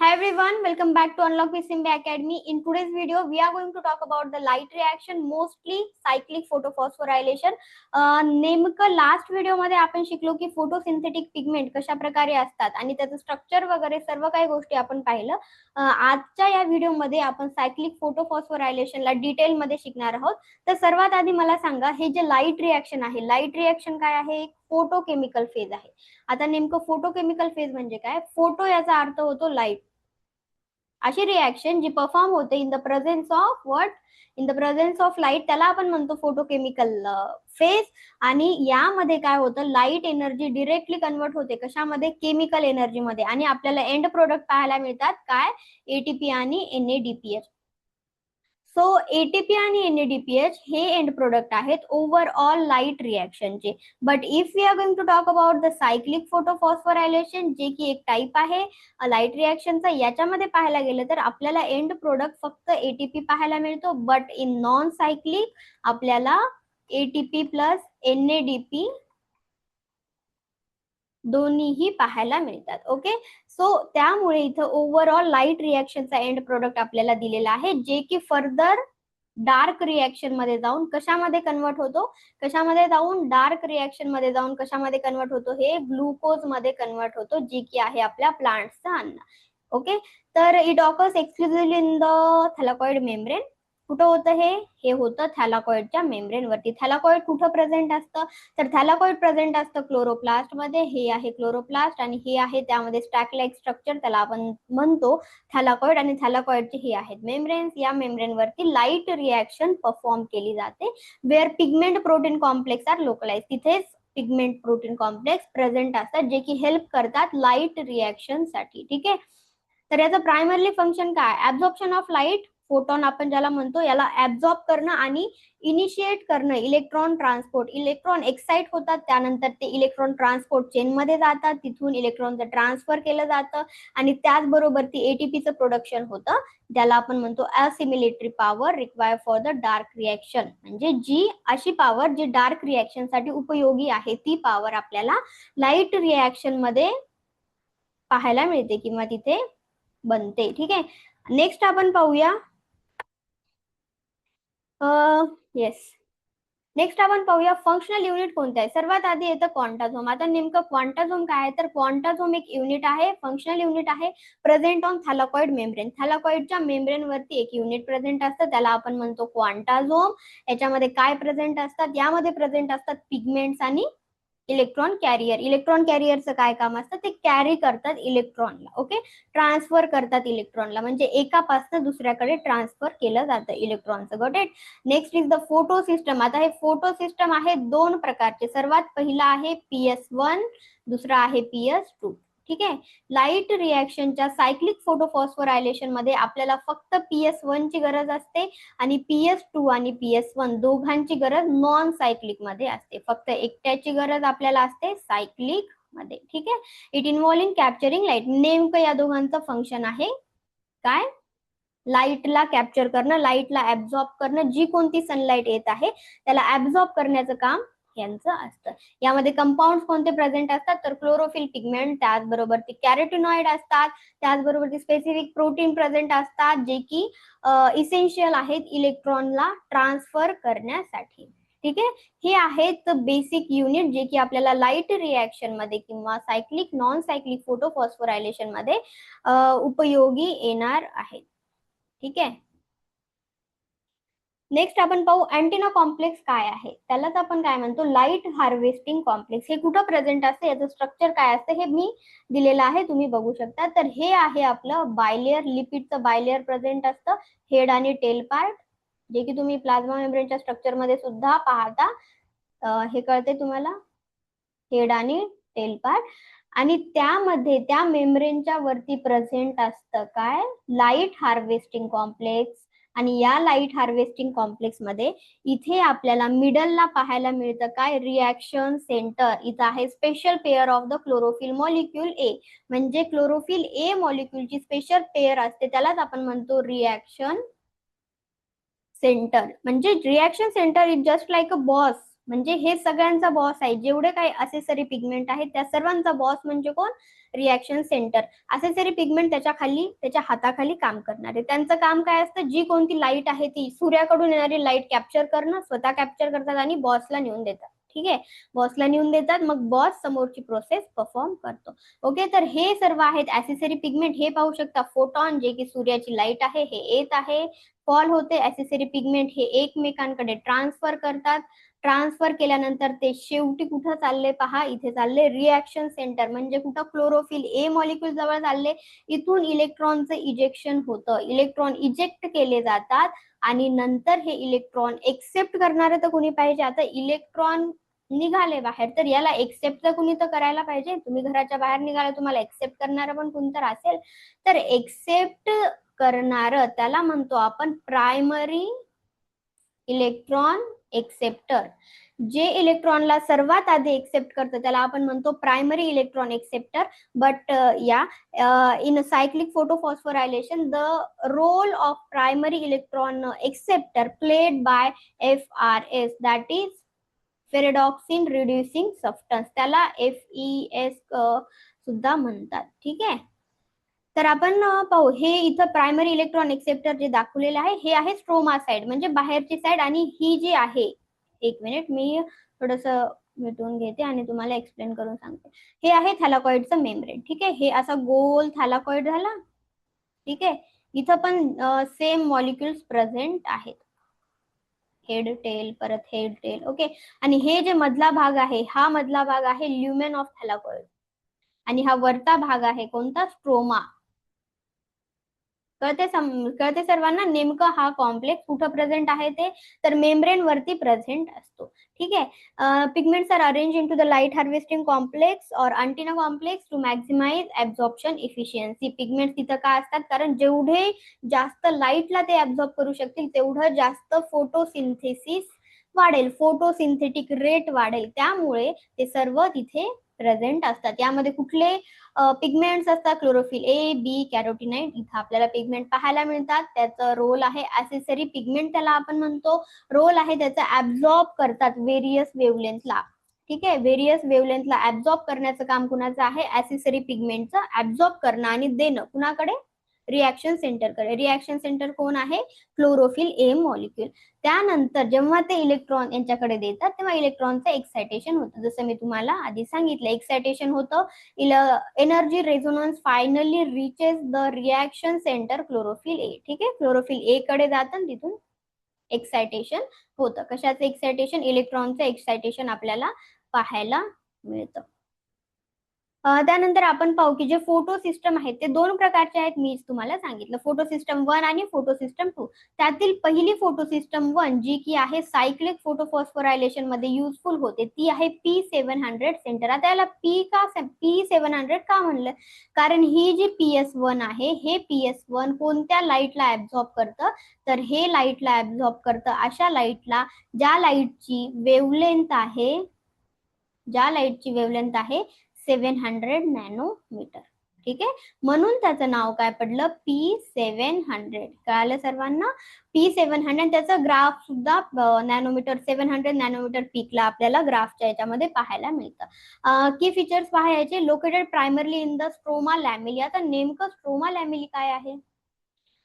Hi everyone, welcome back to Unlock with Simba Academy. In today's video, we are going to talk about the light reaction, mostly cyclic photophosphorylation. नेमकं last video मध्ये आपण शिकलो की photosynthetic pigment कशा प्रकारे असतात आणि त्याचं स्ट्रक्चर वगैरे सर्व काही गोष्टी आपण पाहिलं. आजच्या या व्हिडिओ मध्ये आपण सायक्लिक फोटोफॉस्फोरायलेशनला डिटेल मध्ये शिकणार आहोत. तर सर्वात आधी मला सांगा, हे जे लाईट रिएक्शन आहे, लाईट रिएक्शन काय आहे? एक फोटोकेमिकल फेज आहे. आता नेमकं फोटोकेमिकल फेज म्हणजे काय? फोटो याचा अर्थ होतो लाईट. अशी रिएक्शन जी परफॉर्म होते in the presence of what? In the presence of light, त्याला आपण म्हणतो फोटोकेमिकल फेज. आणि यामध्ये काय होतं, लाईट एनर्जी डिरेक्टली कन्वर्ट होते कशामध्ये? केमिकल एनर्जी मध्ये. आणि आपल्याला एंड प्रोडक्ट पाहायला मिळतात काय? एटीपी आणि NADPH. सो एटीपी आणि NADPH हे एंड प्रोडक्ट आहेत ओव्हरऑल लाईट रिएक्शनचे. But if we are going to talk about the cyclic photophosphorylation, जे की एक टाइप आहे लाईट रिएक्शनचा, याच्यामध्ये पाहायला गेलं तर आपल्याला एंड प्रोडक्ट फक्त एटीपी पाहायला मिळतो. बट इन नॉन सायक्लिक आपल्याला एटीपी प्लस NADP दोन्हीही पाहायला मिळतात. ओके, सो त्यामुळे इथं ओव्हरऑल लाईट रिएक्शनचा एंड प्रोडक्ट आपल्याला दिलेला आहे, जे की फर्दर डार्क रिएक्शन मध्ये जाऊन कशामध्ये कन्वर्ट होतो? कशामध्ये जाऊन? डार्क रिएक्शन मध्ये जाऊन कशामध्ये कन्वर्ट होतो? हे ग्लुकोज मध्ये कन्वर्ट होतो, जे की आहे आपल्या प्लांट्सचं अन्न. ओके, तर it occurs exclusively in the thylakoid membrane. कुठं होतं हे? हे होतं थॅलाकॉइडच्या मेम्ब्रेन वरती. थॅलाकॉइड कुठं प्रेझेंट असतं? तर थॅलाकॉइड प्रेझेंट असतं क्लोरोप्लास्ट मध्ये. हे आहे क्लोरोप्लास्ट आणि हे आहे त्यामध्ये स्टॅक लाईक स्ट्रक्चर, त्याला आपण म्हणतो थॅलाकॉइड. आणि थॅलाकॉइडचे हे आहेत मेम्ब्रेन्स. या मेम्ब्रेन वरती लाईट रिएक्शन परफॉर्म केली जाते, where pigment protein complex are localize. तिथेच पिगमेंट प्रोटीन कॉम्प्लेक्स प्रेझेंट असतात, जे की हेल्प करतात लाईट रिएक्शन साठी. ठीक आहे, तर याचं प्रायमरली फंक्शन काय? ऍब्झॉर्प्शन ऑफ लाईट, फोटॉन आपण ज्याला म्हणतो, याला ऍब्झॉर्ब करणं आणि इनिशिएट करणं इलेक्ट्रॉन ट्रान्सपोर्ट. इलेक्ट्रॉन एक्साइट होतात, त्यानंतर ते इलेक्ट्रॉन ट्रान्सपोर्ट चेन मध्ये जातात, तिथून इलेक्ट्रॉनचं ट्रान्सफर केलं जातं आणि त्याचबरोबर ती एटीपीचं प्रोडक्शन होतं, ज्याला आपण म्हणतो assimilatory power require for the dark reaction. म्हणजे जी अशी पॉवर जी डार्क रिएक्शन साठी उपयोगी आहे, ती पॉवर आपल्याला लाईट रिएक्शन मध्ये पाहायला मिळते किंवा तिथे बनते. ठीक आहे, नेक्स्ट आपण पाहूया. नेक्स्ट आपण पाहूया फंक्शनल युनिट कोणतं आहे. सर्वात आधी येतं क्वांटाझोम. आता नेमकं क्वांटाझोम काय आहे? तर क्वांटाझोम एक युनिट आहे, फंक्शनल युनिट आहे, प्रेझेंट ऑन थॅलाकॉइड मेम्ब्रेन. थॅलाकॉइडच्या मेम्ब्रेन वरती एक युनिट प्रेझेंट असतं, त्याला आपण म्हणतो क्वांटाझोम. याच्यामध्ये काय प्रेझेंट असतात? यामध्ये प्रेझेंट असतात पिगमेंट्स आणि इलेक्ट्रॉन कॅरियर. इलेक्ट्रॉन कॅरियरचं काय काम असतं? ते कॅरी करतात इलेक्ट्रॉनला. ओके, ट्रान्सफर करतात इलेक्ट्रॉनला, म्हणजे एकापासून दुसऱ्याकडे ट्रान्सफर केलं जातं इलेक्ट्रॉनचं. Got it. Next is the photo system. आता हे फोटो सिस्टम आहे दोन प्रकारचे. सर्वात पहिला आहे PS1, दुसरा आहे PS2. ठीक आहे, लाईट रिएक्शनच्या सायक्लिक फोटोफॉस्फोरायलेशन मध्ये आपल्याला फक्त PS1 ची गरज असते आणि PS2 आणि PS1 दोघांची गरज नॉन सायक्लिक मध्ये असते. फक्त एकट्याची गरज आपल्याला असते सायक्लिक मध्ये. ठीक आहे, इट इन्व्हॉल्विंग कॅप्चरिंग लाईट. नेमकं या दोघांचं फंक्शन आहे काय? लाईटला कॅप्चर करणं, लाईटला ऍब्झॉर्ब करणं. जी कोणती सनलाईट येत आहे त्याला ऍब्झॉर्ब करण्याचं काम यांचं असतं. यामध्ये कंपाऊंड कोणते प्रेझेंट असतात? तर क्लोरोफिल पिगमेंट, त्याचबरोबर ते कॅरोटिनॉइड असतात, त्याचबरोबर ते स्पेसिफिक प्रोटीन प्रेझेंट असतात, जे की इसेन्शियल आहेत इलेक्ट्रॉनला ट्रान्सफर करण्यासाठी. ठीक आहे, हे आहेत बेसिक युनिट जे की आपल्याला लाईट रिएक्शन मध्ये किंवा सायक्लिक नॉन सायक्लिक फोटोफॉस्फोरायलेशन मध्ये उपयोगी येणार आहेत. ठीक आहे, नेक्स्ट आपण पाहू अँटिना कॉम्प्लेक्स काय आहे. त्यालाच आपण काय म्हणतो? Light harvesting complex. हे कुठं प्रेझेंट असते, याचं स्ट्रक्चर काय असतं हे मी दिलेलं आहे, तुम्ही बघू शकता. तर हे आहे आपलं बायलेअर, लिपिडचं बायलेअर प्रेझेंट असतं, हेड आणि टेल पार्ट, जे की तुम्ही प्लाझ्मा मेम्ब्रेनच्या स्ट्रक्चर मध्ये सुद्धा पाहता. हे कळते तुम्हाला, हेड आणि टेल पार्ट. आणि त्यामध्ये त्या मेम्ब्रेनच्या वरती प्रेझेंट असतं काय? Light harvesting complex. आणि या लाईट हार्वेस्टिंग कॉम्प्लेक्स मध्ये इथे आपल्याला मिडलला पाहायला मिळतं काय? Reaction centre. इथं आहे special pair of the chlorophyll molecule A. म्हणजे क्लोरोफिल ए मॉलिक्यूलची स्पेशल पेअर असते, त्यालाच आपण म्हणतो रिएक्शन सेंटर. म्हणजे reaction centre is just like a boss. म्हणजे हे सगळ्यांचा बॉस आहे, जेवढे काही असेसरी पिगमेंट आहेत त्या सर्वांचा बॉस म्हणजे कोण? Reaction centre. असेसरी पिगमेंट त्याच्या खाली, त्याच्या हाताखाली काम करणारे. त्यांचं काम काय असतं? जी कोणती लाईट आहे ती सूर्याकडून येणारी लाईट कॅप्चर करणं, स्वतः कॅप्चर करतात आणि बॉसला नेऊन देतात. ठीक आहे, बॉसला नेऊन देतात, मग बॉस समोरची प्रोसेस परफॉर्म करतो. ओके, तर हे सर्व आहेत ऍसेसरी पिगमेंट. हे पाहू शकता फोटॉन, जे की सूर्याची लाईट आहे, हे येत आहे, फॉल होते. ऍसेसरी पिगमेंट हे एकमेकांकडे ट्रान्सफर करतात. ट्रान्सफर केल्यानंतर ते शेवटी कुठं चालले? पहा, इथे चालले रिॲक्शन सेंटर, म्हणजे कुठं? क्लोरोफिल ए मॉलिक्यूल जवळ चालले. इथून इलेक्ट्रॉनचं इजेक्शन होतं, इलेक्ट्रॉन इजेक्ट केले जातात आणि नंतर हे इलेक्ट्रॉन एक्सेप्ट करणारे तर कोणी पाहिजे. आता इलेक्ट्रॉन निघाले बाहेर, तर याला एक्सेप्ट तर कुणी तर करायला पाहिजे. तुम्ही घराच्या बाहेर निघाले, तुम्हाला एक्सेप्ट करणारं पण कोणतर असेल. तर एक्सेप्ट करणारं त्याला म्हणतो आपण प्रायमरी इलेक्ट्रॉन एक्सेप्टर. जे इलेक्ट्रॉनला सर्वात आधी एक्सेप्ट करतं त्याला आपण म्हणतो प्रायमरी इलेक्ट्रॉन एक्सेप्टर. बट या in cyclic photophosphorylation the role of primary electron acceptor played by FRS, that is ferredoxin reducing substance, त्याला FES सुद्धा म्हणतात. ठीक आहे, तर आपण पाहू, हे इथं प्रायमरी इलेक्ट्रॉन एक्सेप्टर जे दाखवलेले आहे हे आहे स्ट्रोमा साइड, म्हणजे बाहेरची साइड. आणि ही जी आहे, एक मिनिट मी थोडस मिटवून घेते आणि तुम्हाला एक्सप्लेन करून सांगते. हे आहे थॅलाकॉइडचं मेम्ब्रेन. ठीक आहे, हे असा गोल थॅलाकॉइड झाला. ठीक आहे, इथं पण सेम मॉलिक्युल्स प्रेझेंट आहेत, हेड टेल, परत हेड टेल. ओके, आणि हे जे मधला भाग आहे, हा मधला भाग आहे ल्युमेन ऑफ थॅलाकॉइड, आणि हा वरचा भाग आहे कोणता? स्ट्रोमा. कळते सर्वांना नेमकं हा कॉम्प्लेक्स कुठं प्रेझेंट आहे ते? तर मेम्ब्रेन वरती प्रेझेंट असतो. ठीक आहे, pigments are arrange into the light harvesting complex और antenna complex to maximise absorption efficiency. Pigments तिथं का असतात? कारण जेवढे जास्त लाईटला ते ऍब्झॉर्ब करू शकतील तेवढं जास्त फोटोसिंथेसिस वाढेल, फोटोसिंथेटिक रेट वाढेल, त्यामुळे ते सर्व तिथे प्रेझेंट असतात. यामध्ये कुठले पिगमेंट्स असतात? क्लोरोफिल ए, बी, कॅरोटिनाइड. इथं आपल्याला पिगमेंट पाहायला मिळतात. त्याचा रोल आहे ऍसेसरी पिगमेंट, त्याला आपण म्हणतो. रोल आहे त्याचा ऍब्झॉर्ब करतात व्हेरियस वेव्हलेंथला. ठीक आहे, व्हेरियस वेव्हलेंथला ऍब्झॉर्ब करण्याचं काम कुणाचं आहे? ऍसेसरी पिगमेंटचं. ऍब्झॉर्ब करणं आणि देणं कुणाकडे? रिॲक्शन सेंटरकडे. रिॲक्शन सेंटर कोण आहे? Chlorophyll A molecule. त्यानंतर जेव्हा ते इलेक्ट्रॉन यांच्याकडे देतात तेव्हा इलेक्ट्रॉनचं एक्सायटेशन होतं. जसं मी तुम्हाला आधी सांगितलं, एक्सायटेशन होतं. Energy resonance finally reaches the reaction centre chlorophyll A. ठीक आहे, क्लोरोफिल ए कडे जातं, तिथून एक्सायटेशन होतं. कशाचं एक्सायटेशन? इलेक्ट्रॉनचं एक्सायटेशन आपल्याला पाहायला मिळतं. त्यानंतर आपण पाहू की जे फोटो सिस्टम आहेत ते दोन प्रकारचे आहेत. मी तुम्हाला सांगितलं, फोटो सिस्टम 1 आणि फोटो सिस्टम 2. त्यातील पहिली फोटो सिस्टम 1 जी की आहे सायक्लिक फोटोफॉस्फोरायलेशन मध्ये युजफुल होते, ती आहे P700 सेंटर. आता याला P700 का म्हणलं? कारण ही जी PS1 आहे, हे PS1 कोणत्या लाईटला ऍब्झॉर्ब करतं? तर हे लाईटला ऍब्झॉर्ब करतं अशा लाईटला ज्या लाईटची वेव्हलेंथ आहे, 700 नॅनोमीटर. ठीक आहे, म्हणून त्याचं नाव काय पडलं? P700. कळालं सर्वांना? P700. त्याचं ग्राफ सुद्धा नॅनोमीटर, 700 नॅनोमीटर पीकला आपल्याला ग्राफच्या याच्यामध्ये पाहायला मिळतं. की फीचर्स पाहायचे, located primarily in the stroma lamellae. आता नेमकं स्ट्रोमा लॅमिली काय आहे?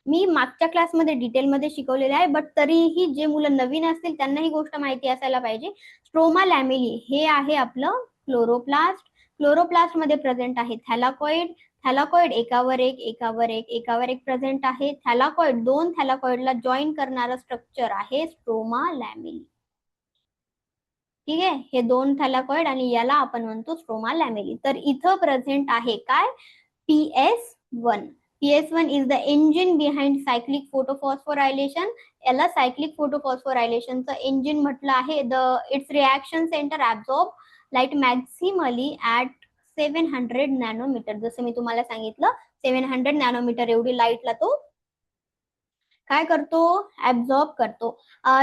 मी मागच्या क्लासमध्ये डिटेलमध्ये शिकवलेले आहे, बट तरीही जे मुलं नवीन असतील त्यांना ही गोष्ट माहिती असायला पाहिजे. स्ट्रोमा लॅमिली हे आहे आपलं क्लोरोप्लास्ट. क्लोरोप्लास्ट मध्ये प्रेझेंट आहे थॅलाकॉइड. थॅलाकॉइड एकावर एक प्रेझेंट आहे. थॅलाकॉइड, दोन थॅलाकॉइडला जॉईन करणारं स्ट्रक्चर आहे स्ट्रोमा लॅमिली. ठीक आहे, हे दोन थॅलाकॉइड आणि याला आपण म्हणतो स्ट्रोमा लॅमिली. तर इथं प्रेझेंट आहे काय? PS1. PS1 is the engine behind cyclic photophosphorylation. याला सायक्लिक फोटोफॉस्फोरायलेशनचं इंजिन म्हटलं आहे. Its reaction centre absorb light maximally at 700 nanometre. जसं मी तुम्हाला सांगितलं, 700 नॅनोमीटर एवढी लाईटला तो काय करतो? ऍब्झॉर्ब करतो.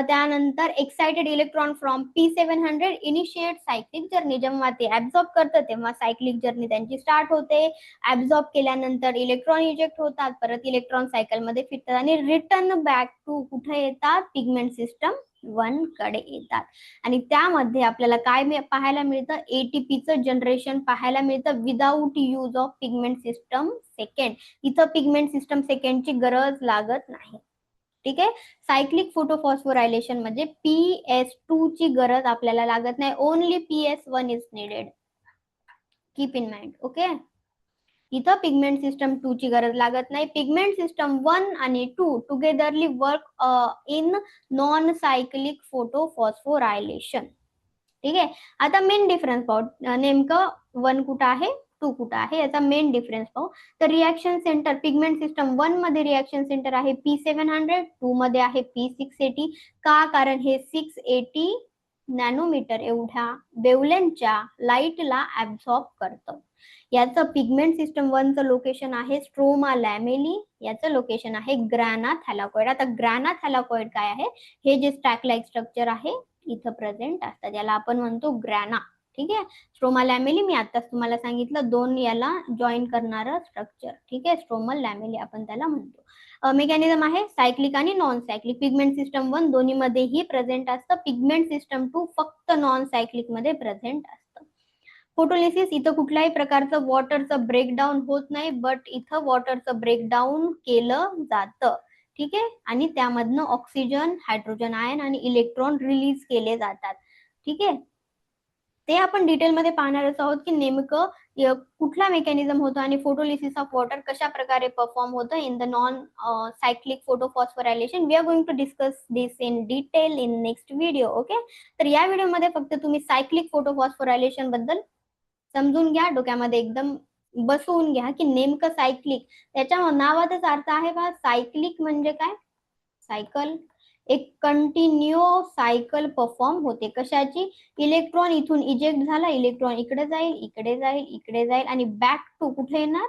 त्यानंतर excited electron from P700 initiate cyclic journey. जेव्हा ते ऍब्झॉर्ब करतं तेव्हा सायक्लिक जर्नी त्यांची स्टार्ट होते. ऍब्झॉर्ब केल्यानंतर इलेक्ट्रॉन इजेक्ट होतात, परत इलेक्ट्रॉन सायकल मध्ये फिरतात आणि रिटर्न बॅक टू कुठे येतात? पिगमेंट सिस्टम वन कडे येतात आणि त्यामध्ये आपल्याला काय पाहायला मिळतं, एटीपीचं जनरेशन पाहायला मिळतं without use of pigment system second. इथं पिगमेंट सिस्टम सेकंडची गरज लागत नाही. ठीक आहे. सायक्लिक फोटोफॉस्फोरायलेशन मध्ये PS2 ची गरज आपल्याला लागत नाही. Only PS1 is needed. Keep in mind. Okay. इथं पिगमेंट सिस्टम 2 ची गरज लागत नाही. पिगमेंट सिस्टम 1 आणि 2 togetherly work in non cyclic photophosphorylation. ठीक आहे. आता मेन डिफरन्स पाहू, नेमकं 1 कुठं आहे 2 कुठं आहे याचा मेन डिफरन्स पाहू. तर रिॲक्शन सेंटर पिगमेंट सिस्टम 1 मध्ये रिॲक्शन सेंटर आहे P700, 2 मध्ये आहे P680. का? कारण हे 680 नॅनोमीटर एवढ्या वेवलेंथच्या लाईटला ऍब्सॉर्ब करतं. याचं पिगमेंट सिस्टम 1 चं लोकेशन आहे स्ट्रोमा लॅमेली, याचं लोकेशन आहे ग्रॅना थॅलाकॉइड. आता ग्रॅना थॅलाकॉइड काय आहे, हे जे स्टॅक लाईक स्ट्रक्चर आहे इथं प्रेझेंट असतात, याला आपण म्हणतो ग्रॅना. ठीक आहे. स्ट्रोमा लॅमेली मी आताच तुम्हाला सांगितलं, दोन याला जॉईन करणारं स्ट्रक्चर. ठीक आहे. स्ट्रोमल लॅमेली आपण त्याला म्हणतो. मेकॅनिझम आहे सायक्लिक आणि नॉन सायक्लिक. पिगमेंट सिस्टम 1 दोन्ही मध्येही प्रेझेंट असतं. पिगमेंट सिस्टम 2 फक्त नॉन सायक्लिक मध्ये प्रेझेंट असतं. फोटोलिसिस इथं कुठल्याही प्रकारचं वॉटरचं ब्रेकडाऊन होत नाही, बट इथं वॉटरचं ब्रेकडाऊन केलं जातं. ठीक आहे. आणि त्यामधनं ऑक्सिजन, हायड्रोजन आयन आणि इलेक्ट्रॉन रिलीज केले जातात. ठीक आहे. ते आपण डिटेलमध्ये पाहणारच आहोत की नेमकं कुठला मेकॅनिझम होतं आणि फोटोलिसिस ऑफ वॉटर कशा प्रकारे परफॉर्म होतं in the non cyclic photophosphorylation. We are going to discuss this in detail in next video. Okay. तर या व्हिडिओमध्ये फक्त तुम्ही सायक्लिक फोटोफॉस्फोरायलेशन बद्दल समजून घ्या, डोक्यामध्ये एकदम बसवून घ्या की नेमकं सायक्लिक, त्याच्या नावातच अर्थ आहे बा, सायक्लिक म्हणजे काय, सायकल, एक कंटिन्यू सायकल परफॉर्म होते. कशाची? इलेक्ट्रॉन इथून इजेक्ट झाला, इलेक्ट्रॉन इकडे जाईल, इकडे जाईल, इकडे जाईल आणि बॅक टू कुठे येणार,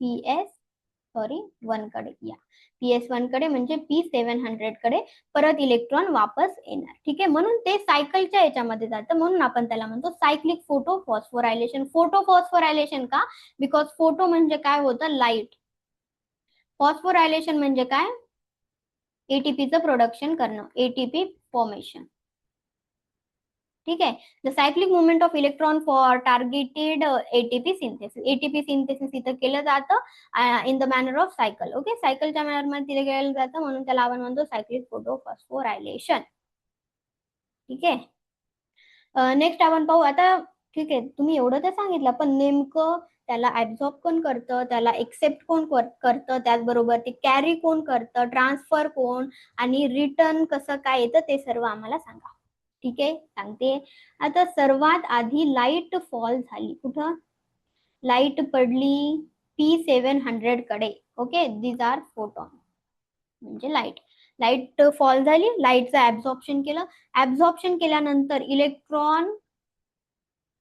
PS1 कडे. या PS1 कडे म्हणजे P700 कडे परत इलेक्ट्रॉन वापस येणार. ठीक आहे. म्हणून ते सायकलच्या याच्यामध्ये जातं, म्हणून आपण त्याला म्हणतो सायक्लिक फोटोफॉस्फोरायलेशन. फोटोफॉस्फोरायलेशन का? बिकॉज फोटो म्हणजे काय होतं, लाईट. फॉस्फोरायलेशन म्हणजे काय, एटीपीचं प्रोडक्शन करणं, एटीपी फॉर्मेशन. ठीक आहे. The cyclic movement of electron for targeted ATP synthesis. ATP synthesis इथं केलं जातं in the manner of cycle. Okay. सायकलच्या मॅनर मध्ये केलं जातं, म्हणून त्याला आपण म्हणतो सायक्लिक फोटोफॉस्फोरायलेशन. ठीक आहे. नेक्स्ट आपण पाहू आता. ठीक आहे. तुम्ही एवढं तर सांगितलं, पण नेमकं त्याला ऍब्झॉर्ब कोण करतं, त्याला एक्सेप्ट कोण करतं, त्याचबरोबर ते कॅरी कोण करतं, ट्रान्सफर कोण आणि रिटर्न कसं काय येतं ते सर्व आम्हाला सांगा. ठीक आहे. सांगते. आता सर्वात आधी लाईट फॉल झाली, कुठं लाईट पडली, P700 कडे. ओके. दीज आर फोटॉन म्हणजे लाईट. लाईट फॉल झाली, लाईटचं ऍब्झॉर्प्शन केलं. ऍब्झॉर्प्शन केल्यानंतर इलेक्ट्रॉन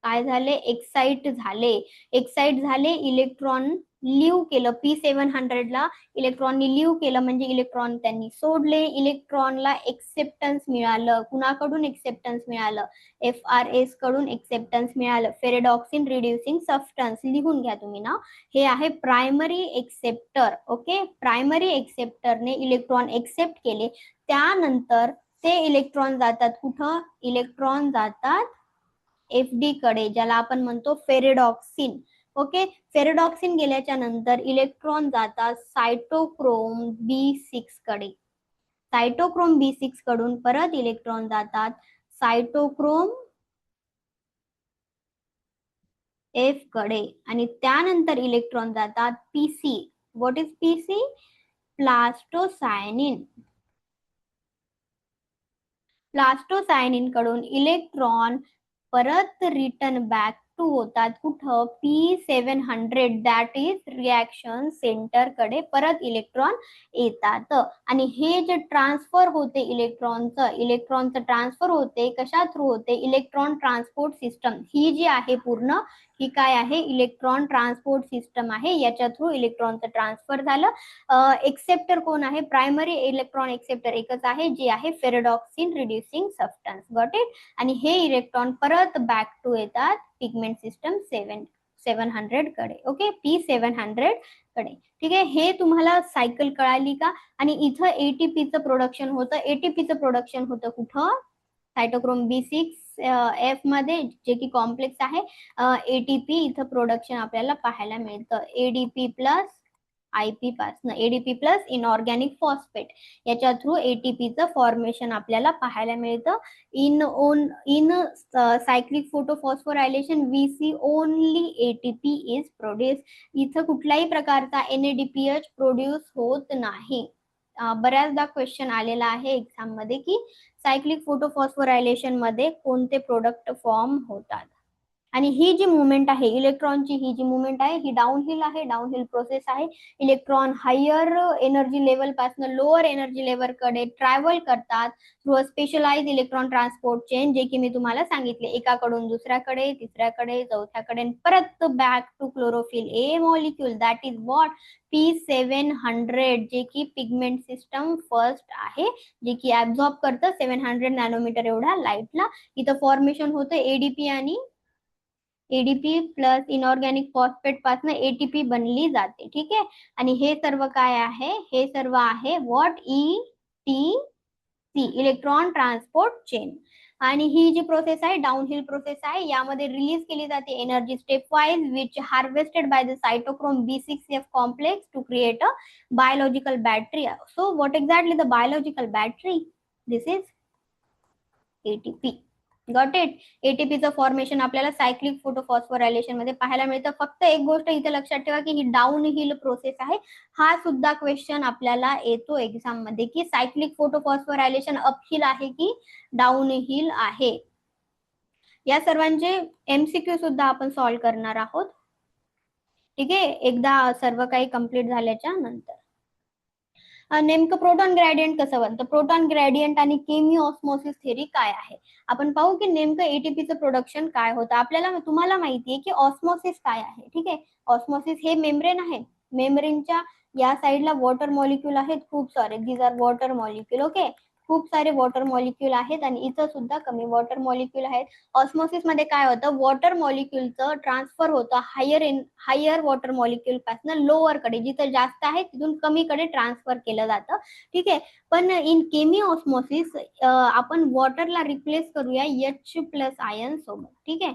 काय झाले, एक्साइट झाले. एक्साइट झाले, इलेक्ट्रॉन लिव्ह केलं. P700 ला इलेक्ट्रॉननी लिव्ह केलं म्हणजे इलेक्ट्रॉन त्यांनी सोडले. इलेक्ट्रॉनला एक्सेप्टन्स मिळालं. कुणाकडून एक्सेप्टन्स मिळालं, FRS कडून एक्सेप्टन्स मिळालं. फेरेडॉक्सिन रिड्युसिंग सबस्टन्स लिहून घ्या तुम्ही ना, हे आहे प्रायमरी एक्सेप्टर. ओके. प्रायमरी एक्सेप्टरने इलेक्ट्रॉन एक्सेप्ट केले, त्यानंतर ते इलेक्ट्रॉन जातात कुठं, इलेक्ट्रॉन जातात FD कडे, ज्याला आपण म्हणतो फेरेडॉक्सिन. ओके. फेरेडॉक्सिन गेल्याच्या नंतर इलेक्ट्रॉन जातात सायटोक्रोम B6 कडे. सायटोक्रोम B6 कडून परत इलेक्ट्रॉन जातात सायटोक्रोम F कडे आणि त्यानंतर इलेक्ट्रॉन जातात PC. What is PC? प्लास्टोसायनिन. प्लास्टोसायनिन कडून इलेक्ट्रॉन परत रिटर्न बॅक टू होतात कुठं, P700 that is reaction centre कडे परत इलेक्ट्रॉन येतात. आणि हे जे ट्रान्सफर होते इलेक्ट्रॉनचं ट्रान्सफर होते कशा थ्रू होते, इलेक्ट्रॉन ट्रान्सपोर्ट सिस्टम. ही जी आहे पूर्ण, ही काय आहे, इलेक्ट्रॉन ट्रान्सपोर्ट सिस्टम आहे. याच्या थ्रू इलेक्ट्रॉनचं ट्रान्सफर झालं. एक्सेप्टर कोण आहे, प्रायमरी इलेक्ट्रॉन एक्सेप्टर एकच आहे, जे आहे ferredoxin reducing substance. Got it. आणि हे इलेक्ट्रॉन परत बॅक टू येतात पिगमेंट सिस्टम P700 कडे. ओके, P700 कडे. ठीक आहे, हे तुम्हाला सायकल कळाली का? आणि इथं एटीपीचं प्रोडक्शन होतं. एटीपीचं प्रोडक्शन होतं कुठं? सायटोक्रोम B6F मध्ये, जे की कॉम्प्लेक्स आहे. एटीपी इथं प्रोडक्शन आपल्याला पाहायला मिळतं. एडीपी प्लस आयपी पासन, एडीपी प्लस इनऑर्गॅनिक फॉस्फेट, याच्या थ्रू एटीपीचं फॉर्मेशन आपल्याला पाहायला मिळतं. In cyclic photophosphorylation we see only ATP is produce. इथं कुठल्याही प्रकारचा NADPH प्रोड्यूस होत नाही. बऱ्याचदा क्वेश्चन आलेला आहे एक्झाम मध्ये की सायक्लिक फोटोफॉस्फोरायलेशन मध्ये कोणते प्रोडक्ट फॉर्म होतात. आणि ही जी मुवमेंट आहे इलेक्ट्रॉनची, ही जी मुवमेंट आहे ही डाऊनहिल आहे, डाऊनहिल प्रोसेस आहे. इलेक्ट्रॉन हायर एनर्जी लेवल पासून लोअर एनर्जी लेवल कडे ट्रॅव्हल करतात through a specialise electron transport chain, जे की मी तुम्हाला सांगितले, एकाकडून दुसऱ्याकडे, तिसऱ्याकडे, चौथ्याकडे, परत back to chlorophyll A molecule. That is what P700, जे की पिगमेंट सिस्टम फर्स्ट आहे, जे की ऍब्झॉर्ब करतं 700 नॅनोमीटर एवढ्या लाईटला. इथं फॉर्मेशन होतं एडीपी आणि एडीपी प्लस इनऑर्गॅनिक फॉस्फेट पासून एटीपी बनली जाते. ठीक आहे, आणि हे सर्व काय आहे? हे सर्व आहे what ETC, electron transport chain. आणि ही जी प्रोसेस आहे डाऊनहिल प्रोसेस आहे, यामध्ये रिलीज केली जाते energy step wise which harvested by the cytochrome B6F complex to create a biological battery. So what exactly the biological battery? This is ATP. Got it. एटीपीचं formation आपल्याला cyclic photophosphorylation मध्ये पाहायला मिळतं. फक्त एक गोष्ट इथे लक्षात ठेवा की ही डाऊन हिल प्रोसेस आहे. हा सुद्धा क्वेश्चन आपल्याला येतो एक्झाम मध्ये की सायक्लिक फोटोफॉस्फोरायलेशन अपहिल आहे की डाऊन हिल आहे. या सर्वांचे MCQ सुद्धा आपण सॉल्व्ह करणार आहोत. ठीक आहे, एकदा सर्व काही कम्प्लीट झाल्याच्या नंतर. नेमकं प्रोटॉन ग्रेडियंट कसं बनतं? प्रोटॉन ग्रेडियंट आणि केमी ऑस्मोसिस थेरी काय आहे? आपण पाहू की नेमकं एटीपीचं प्रोडक्शन काय होतं. आपल्याला, तुम्हाला माहितीये की ऑस्मोसिस काय आहे. ठीक आहे, ऑस्मोसिस हे मेम्ब्रेन आहे. मेम्ब्रेनच्या या साईडला वॉटर मॉलिक्यूल आहेत खूप सारे. These are water molecule. Okay, खूप सारे वॉटर मॉलिक्यूल आहेत आणि इथं सुद्धा कमी वॉटर मॉलिक्यूल आहेत. ऑस्मोसिस मध्ये काय होतं? वॉटर मॉलिक्यूलचं ट्रान्सफर होतं हायर वॉटर मॉलिक्यूल पासून लोअर कडे, जिथं जास्त आहे तिथून कमीकडे ट्रान्सफर केलं जातं. ठीक आहे, पण इन केमी ऑस्मोसिस आपण वॉटरला रिप्लेस करूया H+ आयन सोबत. ठीक आहे,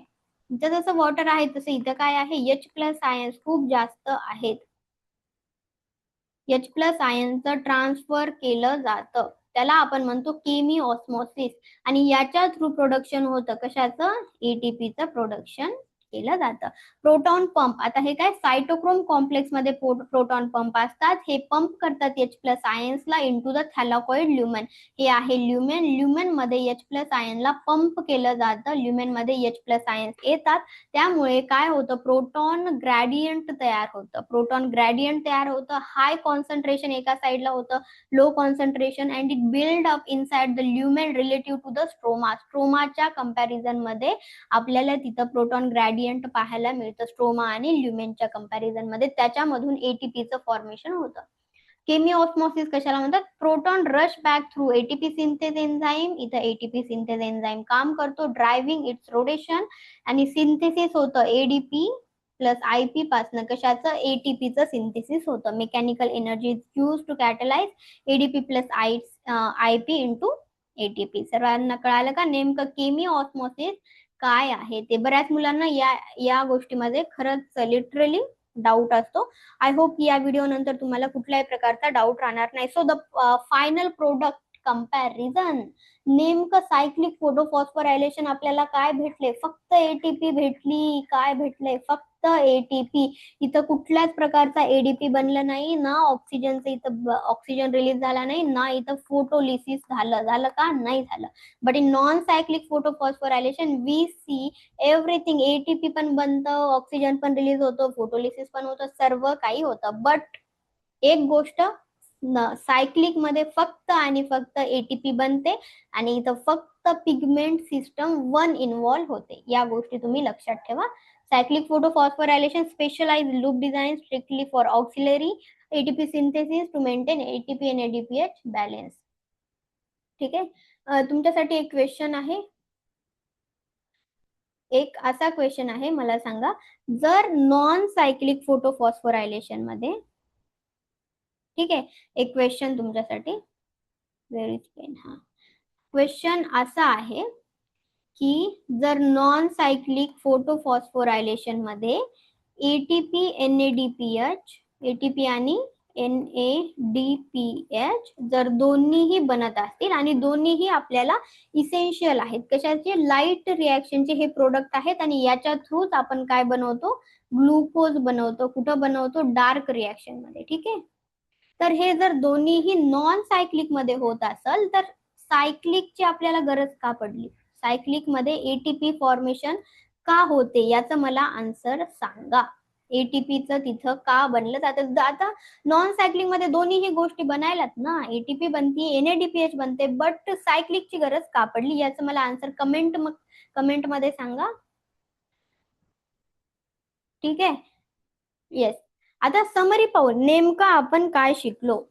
इथं जसं वॉटर आहे तसं इथं काय आहे? H+ आयन्स खूप जास्त आहेत. H+ आयनचं ट्रान्सफर केलं जातं, त्याला आपण म्हणतो केमी ऑस्मोसिस. आणि याच्या थ्रू प्रोडक्शन होतं कशाचं? एटीपीचं प्रोडक्शन केलं जातं. प्रोटॉन पंप, आता हे काय सायटोक्रोम कॉम्प्लेक्स मध्ये प्रोटॉन पंप असतात. हे पंप करतात H+ आयन्सला इनटू द थॅलाकॉइड ल्युमेन. हे आहे ल्युमेन. ल्युमेन मध्ये H+ आयनला पंप केलं जातं. ल्युमेन मध्ये H+ आयन्स येतात, त्यामुळे काय होतं? प्रोटॉन ग्रॅडियंट तयार होतं. प्रोटॉन ग्रॅडियंट तयार होतं. हाय कॉन्सन्ट्रेशन एका साईडला होतं, low concentration, and it build up inside the lumen relative to the stroma. स्ट्रोमाच्या कंपॅरिझन मध्ये आपल्याला तिथं प्रोटॉन ग्रॅडियंट पाहायला मिळतं, स्ट्रोमा आणि ल्युमेनच्या कंपॅरिझन मध्ये. त्याच्यामधून एटीपीचं फॉर्मेशन होतं. केमी ऑस्मोसिस कशाला म्हणतात? Proton rush back through ATP synthase enzyme. इथं एटीपी सिंथेस एन्झाईम काम करतो, ड्रायव्हिंग इट्स रोटेशन, आणि सिंथेसिस होतं एडीपी प्लस आयपी पासन. कशाचं? एटीपीचं सिंथेसिस होतं. Mechanical energy use to catalyse ADP plus IP into ATP. सर्वांना कळालं का नेमकं केमी ऑस्मोसिस काय आहे ते? बऱ्याच मुलांना या गोष्टीमध्ये खरंच लिटरली डाऊट असतो. आय होप की या व्हिडिओ नंतर तुम्हाला कुठल्याही प्रकारचा डाऊट राहणार नाही. So the final product comparison, नेमकं सायक्लिक फोटोफॉस्फोरायलेशन आपल्याला काय भेटले? फक्त एटीपी भेटली. काय भेटले? फक्त एटीपी. इथं कुठल्याच प्रकारचा एडीपी बनलं नाही ना, ऑक्सिजनचं इथं ऑक्सिजन रिलीज झाला नाही ना, इथं फोटोलिसिस झालं का? नाही झालं. But in non cyclic photophosphorylation we see everything. ATP पण बनतं, ऑक्सिजन पण रिलीज होतं, फोटोलिसिस पण होतं, सर्व काही होतं. बट एक गोष्ट, सायक्लिक मध्ये फक्त आणि फक्त एटीपी बनते आणि इथं फक्त पिगमेंट सिस्टम 1 इन्व्हॉल्व होते. या गोष्टी तुम्ही लक्षात ठेवा. Cyclic photophosphorylation specialised loop design strictly for auxiliary ATP synthesis to maintain ATP आणि एडीपीएच बॅलेन्स. ठीक आहे, तुमच्यासाठी एक क्वेश्चन आहे. एक असा क्वेश्चन आहे, मला सांगा, जर नॉन सायक्लिक फोटोफॉस्फोरायलेशन मध्ये, ठीक आहे, एक क्वेश्चन तुमच्यासाठी, व्हेरी पेन, हा क्वेश्चन असा आहे की जर नॉन सायक्लिक फोटोफॉस्फोरायलेशन मध्ये एटीपी एनएडीपीएच, एटीपी आणि NADPH जर दोन्हीही बनत असतील आणि दोन्हीही आपल्याला इसेन्शियल आहेत, कशाचे, लाईट रिॲक्शनचे हे प्रोडक्ट आहेत आणि याच्या थ्रूच आपण काय बनवतो, ग्लुकोज बनवतो. कुठं बनवतो, डार्क रिॲक्शन मध्ये, ठीक आहे. तर हे जर दोन्हीही नॉन सायक्लिक मध्ये होत असेल तर सायक्लिकची आपल्याला गरज का पडली, सायक्लिक मध्ये एटीपी फॉर्मेशन का होते, याचं मला आन्सर सांगा. एटीपीचं तिथं का बनलं जातं, आता नॉन सायक्लिक मध्ये दोन्हीही गोष्टी बनायलात ना, एटीपी बनते, NADPH बनते, बट सायक्लिकची गरज का पडली, याचं मला आन्सर कमेंट मध्ये सांगा. ठीक आहे, येस. आता समरी पाहू, नेमका आपण काय शिकलो.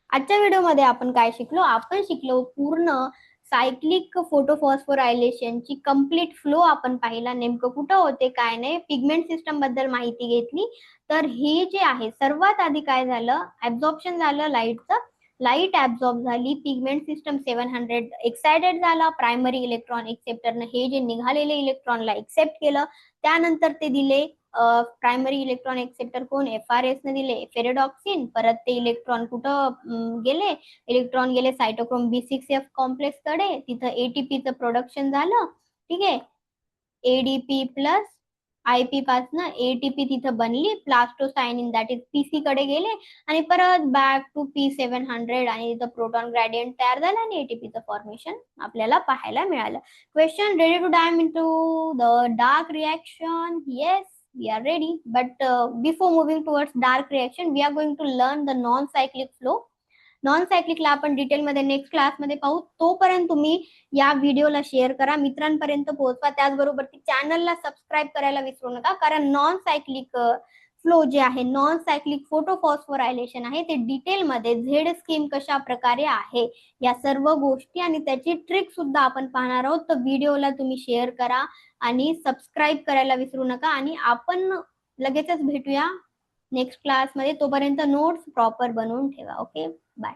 आजच्या व्हिडिओमध्ये आपण काय शिकलो, आपण शिकलो पूर्ण सायक्लिक फोटोफॉस्फोरायलेशनची कंप्लीट फ्लो आपण पाहिला, नेमकं कुठं होते काय नाही, पिगमेंट सिस्टम बद्दल माहिती घेतली. तर हे जे आहे, सर्वात आधी काय झालं, ऍब्झॉर्प्शन झालं लाईटचं, लाईट ऍब्झॉर्ब झाली, पिगमेंट सिस्टम 700 एक्साइटेड झाला, प्रायमरी इलेक्ट्रॉन एक्सेप्टरने हे जे निघालेले इलेक्ट्रॉनला एक्सेप्ट केलं, त्यानंतर ते दिले प्रायमरी इलेक्ट्रॉन एक्सेप्टर कोण, FRS ने दिले फेरेडॉक्सिन, परत ते इलेक्ट्रॉन कुठं गेले, इलेक्ट्रॉन गेले सायटोक्रोम B6F कॉम्प्लेक्स कडे, तिथं एटीपीचं प्रोडक्शन झालं, ठीक आहे. ADP प्लस IP पासन एटीपी तिथं बनली, प्लास्टोसायनिन दॅट इज PC कडे गेले आणि परत बॅक टू P700 आणि तिथं प्रोटॉन ग्रेडियंट तयार झाला आणि एटीपीचं फॉर्मेशन आपल्याला पाहायला मिळालं. Question, ready to dive into the dark reaction? Yes, we are ready. But before moving towards dark reaction, we are going to learn the non-cyclic flow. Non सायक्लिकला आपण डिटेलमध्ये नेक्स्ट क्लासमध्ये पाहू. तोपर्यंत तुम्ही या व्हिडिओला शेअर करा, मित्रांपर्यंत पोहोचवा, त्याचबरोबर चॅनलला सबस्क्राईब करायला विसरू नका, कारण नॉन सायक्लिक फ्लो जे आहे, नॉन सायक्लिक फोटोफॉस्फोरायलेशन आहे, ते डिटेलमध्ये झेड स्कीम कशा प्रकारे आहे, या सर्व गोष्टी आणि त्याची ट्रिक सुद्धा आपण पाहणार आहोत. तर व्हिडिओला तुम्ही शेअर करा आणि सबस्क्राईब करायला विसरू नका आणि आपण लगेचच भेटूया नेक्स्ट क्लासमध्ये. तोपर्यंत नोट्स प्रॉपर बनवून ठेवा. Okay, bye.